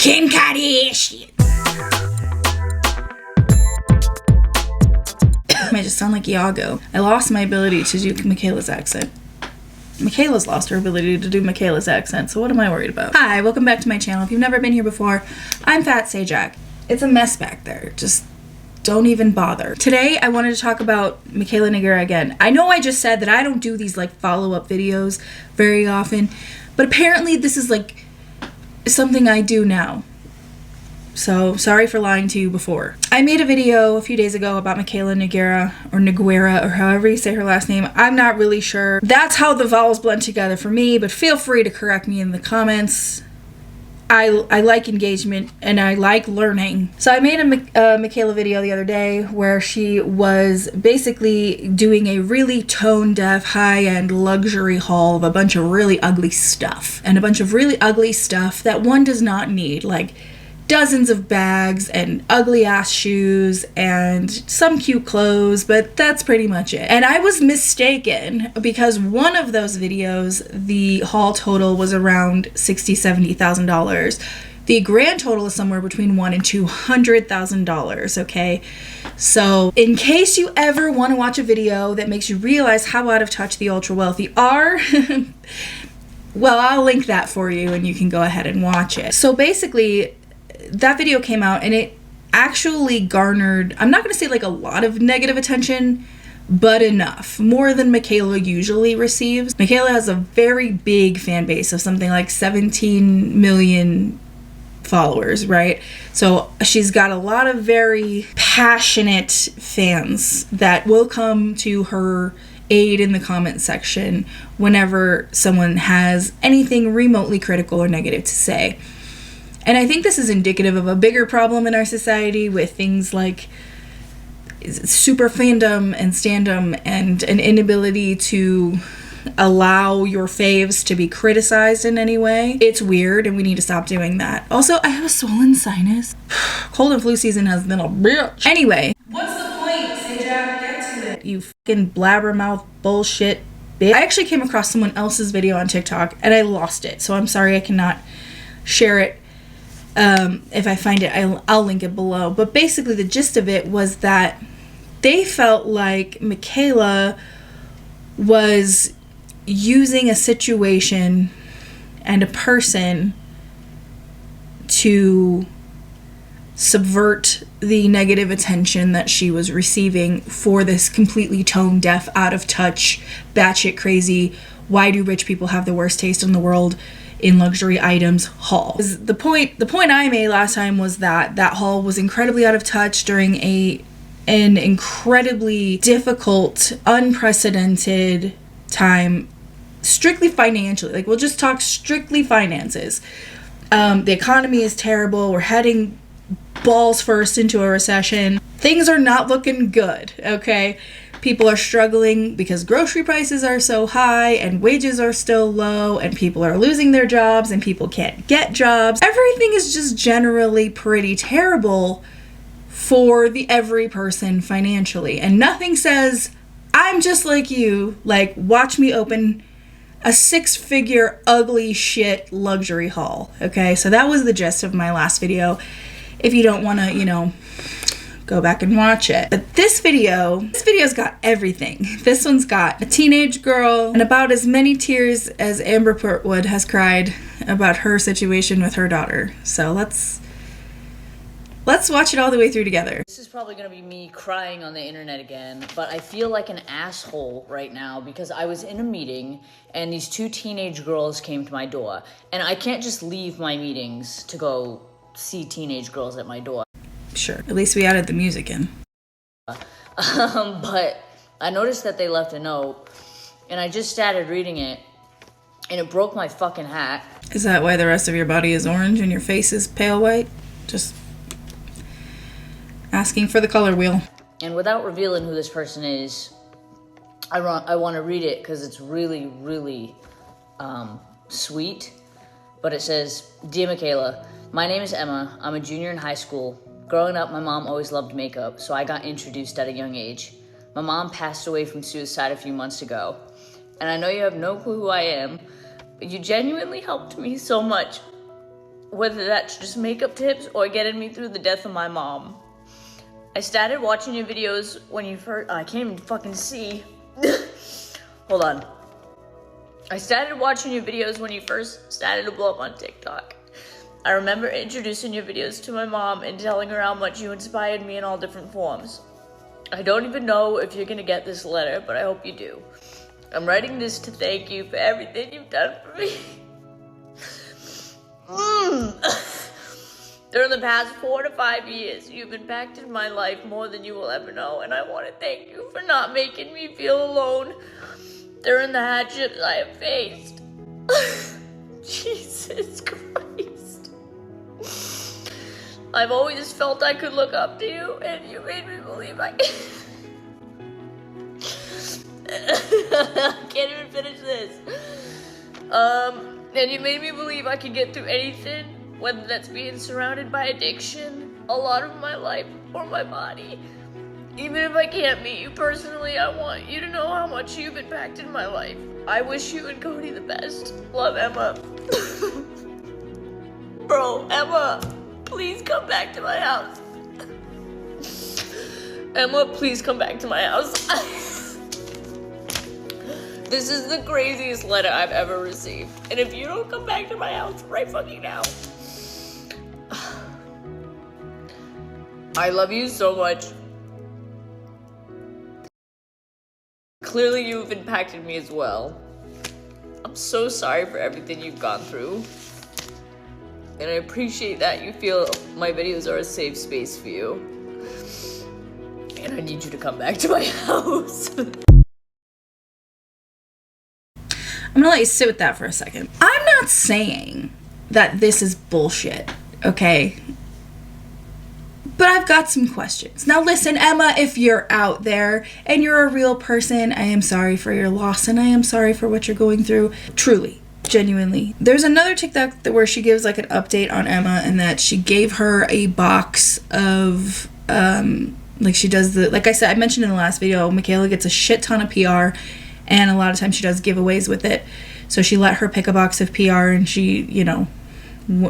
Kim Kardashian. I just sound like Iago. I lost my ability to do Mikayla's accent. Mikayla's lost her ability to do Mikayla's accent, so what am I worried about? Hi, welcome back to my channel. If you've never been here before, I'm Fat Sajak. It's a mess back there. Just don't even bother. Today, I wanted to talk about mikayla nogueira again. I know I just said that I don't do these like follow-up videos very often, but apparently this is like something I do now. So sorry for lying to you before. I made a video a few days ago about mikayla nogueira or however you say her last name. I'm not really sure. That's how the vowels blend together for me, but feel free to correct me in the comments. I like engagement and I like learning. So I made a Mikayla video the other day where she was basically doing a really tone-deaf, high-end luxury haul of a bunch of really ugly stuff. And a bunch of really ugly stuff that one does not need, like dozens of bags and ugly ass shoes and some cute clothes, but that's pretty much it. And I was mistaken because one of those videos, the haul total was around $60,000-$70,000. The grand total is somewhere between $100,000 and $200,000, okay? So in case you ever want to watch a video that makes you realize how out of touch the ultra wealthy are, well, I'll link that for you and you can go ahead and watch it. So basically, that video came out and it actually garnered, I'm not going to say like a lot of negative attention, but enough. More than Mikayla usually receives. Mikayla has a very big fan base of something like 17 million followers, right? So she's got a lot of very passionate fans that will come to her aid in the comment section whenever someone has anything remotely critical or negative to say. And I think this is indicative of a bigger problem in our society with things like super fandom and standom and an inability to allow your faves to be criticized in any way. It's weird and we need to stop doing that. Also, I have a swollen sinus. Cold and flu season has been a bitch. Anyway. What's the point, Sajak? Get to it. You fucking blabbermouth bullshit bitch. I actually came across someone else's video on TikTok and I lost it. So I'm sorry I cannot share it. If I find it, I'll link it below. But basically the gist of it was that they felt like Mikayla was using a situation and a person to subvert the negative attention that she was receiving for this completely tone deaf, out of touch, batshit crazy, why do rich people have the worst taste in the world in luxury items haul. The point I made last time was that that haul was incredibly out of touch during an incredibly difficult, unprecedented time, strictly financially. Like, we'll just talk strictly finances. The economy is terrible. We're heading balls first into a recession. Things are not looking good, okay? People are struggling because grocery prices are so high and wages are still low and people are losing their jobs and people can't get jobs. Everything is just generally pretty terrible for the every person financially. And nothing says, I'm just like you, like, watch me open a 6-figure ugly shit luxury haul. Okay, so that was the gist of my last video. If you don't want to, go back and watch it. But this video's got everything. This one's got a teenage girl and about as many tears as Amber Portwood has cried about her situation with her daughter. So let's watch it all the way through together. This is probably gonna be me crying on the internet again, but I feel like an asshole right now because I was in a meeting and these 2 teenage girls came to my door. And I can't just leave my meetings to go see teenage girls at my door. Sure, at least we added the music in. But I noticed that they left a note, and I just started reading it, and it broke my fucking hat. Is that why the rest of your body is orange and your face is pale white? Just asking for the color wheel. And without revealing who this person is, I want to read it because it's really, really sweet. But it says, Dear Mikayla, my name is Emma. I'm a junior in high school. Growing up, my mom always loved makeup, so I got introduced at a young age. My mom passed away from suicide a few months ago. And I know you have no clue who I am, but you genuinely helped me so much. whether that's just makeup tips or getting me through the death of my mom. I started watching your videos when you first, I can't even fucking see. Hold on. I started watching your videos when you first started to blow up on TikTok. I remember introducing your videos to my mom and telling her how much you inspired me in all different forms. I don't even know if you're gonna get this letter, but I hope you do. I'm writing this to thank you for everything you've done for me. During the past 4 to 5 years, you've impacted my life more than you will ever know, and I want to thank you for not making me feel alone during the hardships I have faced. Jesus Christ. I've always felt I could look up to you, and you made me believe I can. I can't even finish this. And you made me believe I could get through anything, whether that's being surrounded by addiction a lot of my life or my body. Even if I can't meet you personally, I want you to know how much you've impacted my life. I wish you and Cody the best. Love, Emma. Bro, Emma, please come back to my house. Emma, please come back to my house. This is the craziest letter I've ever received. And if you don't come back to my house right fucking now, I love you so much. Clearly you've impacted me as well. I'm so sorry for everything you've gone through. And I appreciate that you feel my videos are a safe space for you. And I need you to come back to my house. I'm gonna let you sit with that for a second. I'm not saying that this is bullshit, okay? But I've got some questions. Now listen, Emma, if you're out there and you're a real person, I am sorry for your loss and I am sorry for what you're going through. Truly, genuinely. There's another TikTok where she gives like an update on Emma and that she gave her a box of, like she does the, like I said, I mentioned in the last video, Mikayla gets a shit ton of PR and a lot of times she does giveaways with it. So she let her pick a box of PR and she, you know,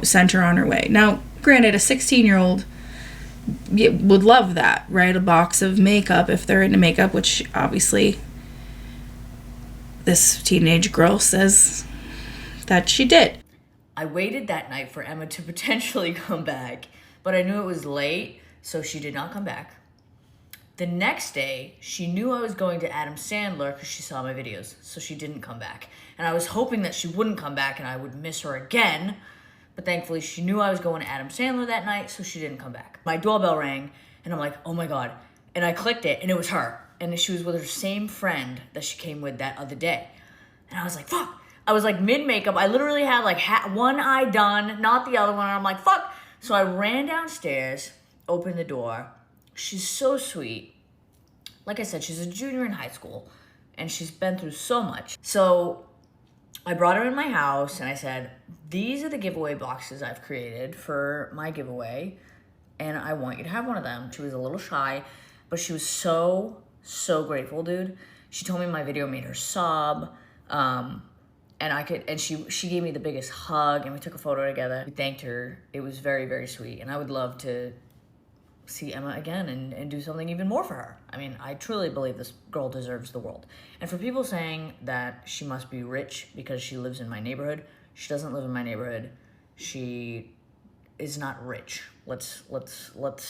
sent her on her way. Now, granted, a 16-year-old would love that, right? A box of makeup if they're into makeup, which obviously this teenage girl says that she did. I waited that night for Emma to potentially come back, but I knew it was late, so she did not come back. The next day, she knew I was going to Adam Sandler because she saw my videos, so she didn't come back. And I was hoping that she wouldn't come back and I would miss her again, but thankfully she knew I was going to Adam Sandler that night, so she didn't come back. My doorbell rang, and I'm like, oh my God. And I clicked it, and it was her. And she was with her same friend that she came with that other day. And I was like, fuck. I was like mid-makeup. I literally had like one eye done, not the other one. And I'm like, fuck. So I ran downstairs, opened the door. She's so sweet. Like I said, she's a junior in high school, and she's been through so much. So I brought her in my house, and I said, these are the giveaway boxes I've created for my giveaway, and I want you to have one of them. She was a little shy, but she was so grateful, dude. She told me my video made her sob, and she gave me the biggest hug, and we took a photo together. We thanked her. It was very, very sweet, and I would love to see Emma again and do something even more for her. I mean, I truly believe this girl deserves the world. And for people saying that she must be rich because she lives in my neighborhood, she doesn't live in my neighborhood. She is not rich. Let's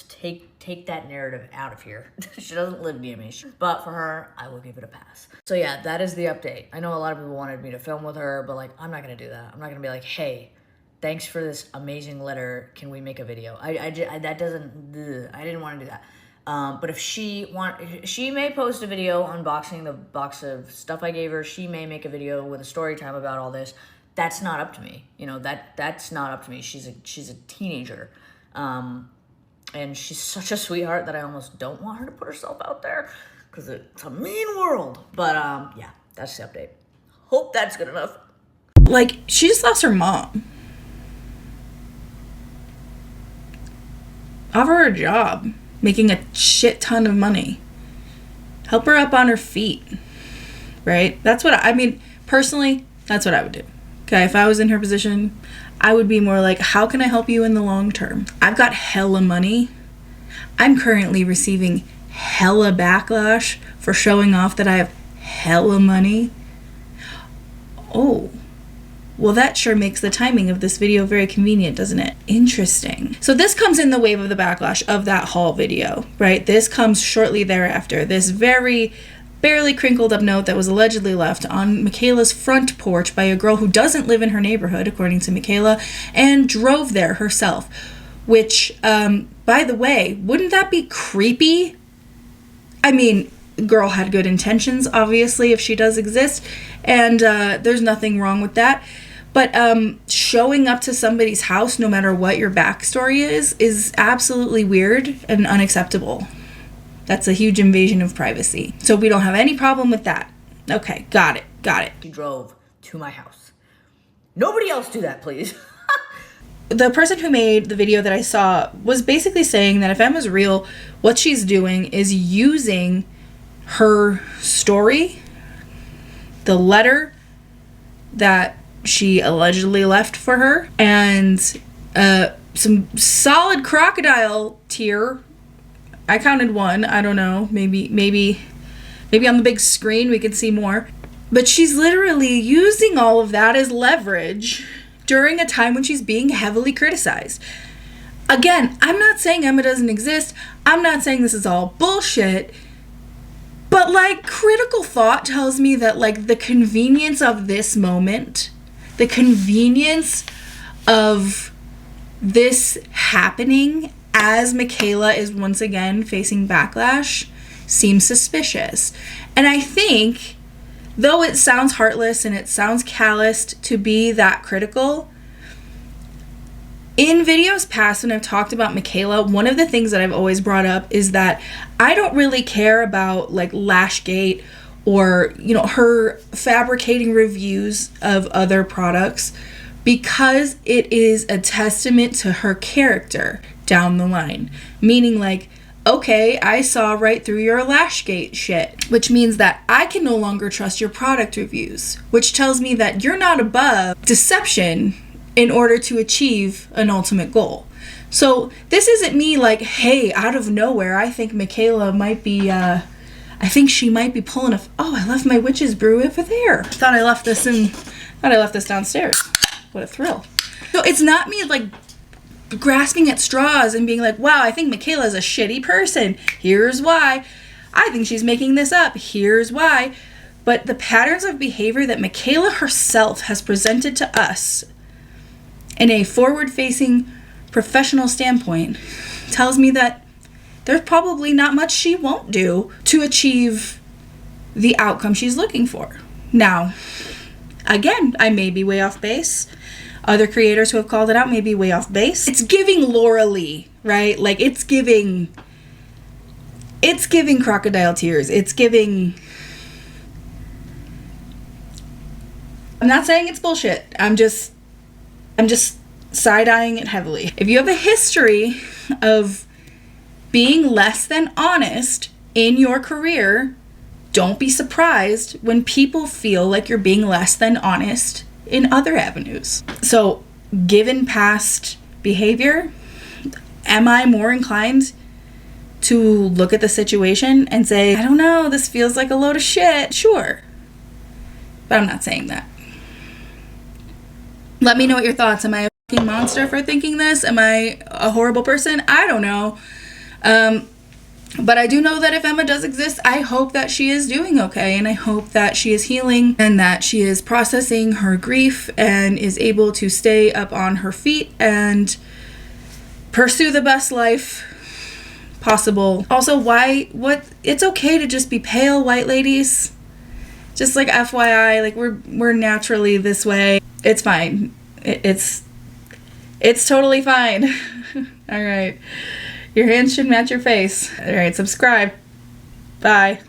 take that narrative out of here. She doesn't live near me. But for her, I will give it a pass. So yeah, that is the update. I know a lot of people wanted me to film with her, but like, I'm not gonna do that. I'm not gonna be like, hey, thanks for this amazing letter. Can we make a video? I didn't want to do that. But if she may post a video unboxing the box of stuff I gave her. She may make a video with a story time about all this. That's not up to me. You know, that's not up to me. She's a teenager. And she's such a sweetheart that I almost don't want her to put herself out there because it's a mean world. But yeah, that's the update. Hope that's good enough. Like, she just lost her mom. Offer her a job, making a shit ton of money. Help her up on her feet, right? That's what I mean, personally, that's what I would do. Okay, if I was in her position, I would be more like, how can I help you in the long term? I've got hella money. I'm currently receiving hella backlash for showing off that I have hella money. Oh, well, that sure makes the timing of this video very convenient, doesn't it? Interesting. So this comes in the wave of the backlash of that haul video, right? This comes shortly thereafter. This very barely crinkled up note that was allegedly left on Mikayla's front porch by a girl who doesn't live in her neighborhood, according to Mikayla, and drove there herself. Which, by the way, wouldn't that be creepy? I mean, girl had good intentions, obviously, if she does exist, and there's nothing wrong with that. But showing up to somebody's house, no matter what your backstory is absolutely weird and unacceptable. That's a huge invasion of privacy. So we don't have any problem with that. Okay, got it. She drove to my house. Nobody else do that, please. The person who made the video that I saw was basically saying that if Emma's real, what she's doing is using her story, the letter that she allegedly left for her, and some solid crocodile tear. I counted one. I don't know. Maybe on the big screen we can see more. But she's literally using all of that as leverage during a time when she's being heavily criticized. Again, I'm not saying Emma doesn't exist. I'm not saying this is all bullshit. But, like, critical thought tells me that, like, the convenience of this moment, the convenience of this happening as Mikayla is once again facing backlash seems suspicious. And I think, though it sounds heartless and it sounds calloused to be that critical, in videos past when I've talked about Mikayla, one of the things that I've always brought up is that I don't really care about like Lashgate or, you know, her fabricating reviews of other products, because it is a testament to her character down the line. Meaning, like, okay, I saw right through your Lashgate shit, which means that I can no longer trust your product reviews, which tells me that you're not above deception in order to achieve an ultimate goal. So this isn't me like, hey, out of nowhere, I think Mikayla might be, I think she might be pulling a, oh, I left my witch's brew over there. Thought I left this downstairs. What a thrill. So it's not me like grasping at straws and being like, wow, I think Mikayla's a shitty person. Here's why. I think she's making this up. Here's why. But the patterns of behavior that Mikayla herself has presented to us in a forward-facing professional standpoint tells me that there's probably not much she won't do to achieve the outcome she's looking for. Now, again, I may be way off base. Other creators who have called it out may be way off base. It's giving Laura Lee, right? Like, it's giving crocodile tears. It's giving... I'm not saying it's bullshit. I'm just side-eyeing it heavily. If you have a history of being less than honest in your career, don't be surprised when people feel like you're being less than honest in other avenues. So, given past behavior, am I more inclined to look at the situation and say, I don't know, this feels like a load of shit? Sure. But I'm not saying that. Let me know what your thoughts. Am I a fucking monster for thinking this? Am I a horrible person? I don't know. But I do know that if Emma does exist, I hope that she is doing okay, and I hope that she is healing and that she is processing her grief and is able to stay up on her feet and pursue the best life possible. Also, it's okay to just be pale, white ladies. Just like FYI, like we're naturally this way. It's fine. It's totally fine. All right. Your hands should match your face. All right, subscribe. Bye.